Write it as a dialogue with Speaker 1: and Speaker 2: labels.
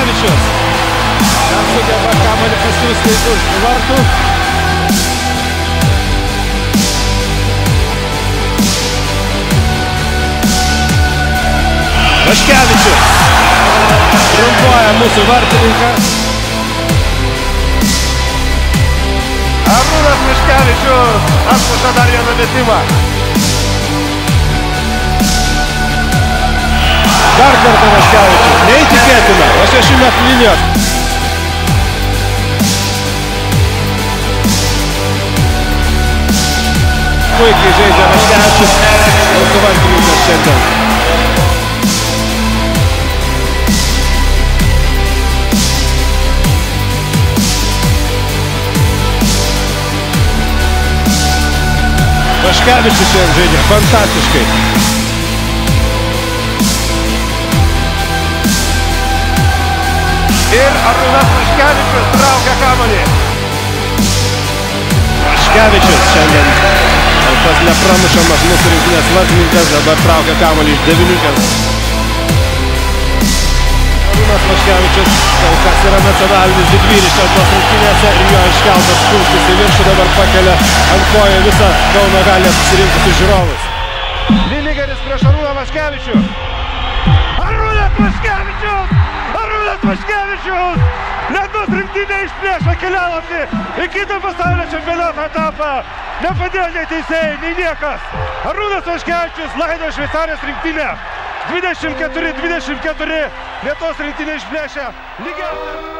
Speaker 1: Vaškevičius. Dar sugeba kamuolį pasiųsti už vartų. Vaškevičius trumpuoja mūsų vartininką.
Speaker 2: Arūnas Vaškevičius atmuša dar vieną metimą.
Speaker 1: Dar kartą Vaškevičius. Neįtikėtina. O 6 metrų linijos. Puikiai žaidžia Vaškevičius. Mūsų vartininkas šiandien. Vaškevičius šiandien žaidžia fantastiškai.
Speaker 2: Ir Arūnas Vaškevičius traukia kamuolį.
Speaker 1: Vaškevičius šiandien tas nepramušamas mūsų rinktinės vartininkas dabar traukia kamuolį iš 9. Arūnas Vaškevičius kol kas yra nacionalinis didvyris šios rinktinėse ir jo iškeltas kumštis į viršų dabar pakelia ant kojų visą Kauno halę susirinkusius žiūrovus.
Speaker 2: Linigeris prieš Arūną Vaškevičių. Arūnas Vaškevičius! Arūnas Vaškevičius! Lietuvos rinktinė išplėšo kelialapį į kitą pasaulio čempionato etapą. Nepadėjo nei teisėjai, nei niekas. Arūnas Vaškevičius laido Šveicarijos rinktinę. 24-24 Lietuvos rinktinė išplėšė lygiausią.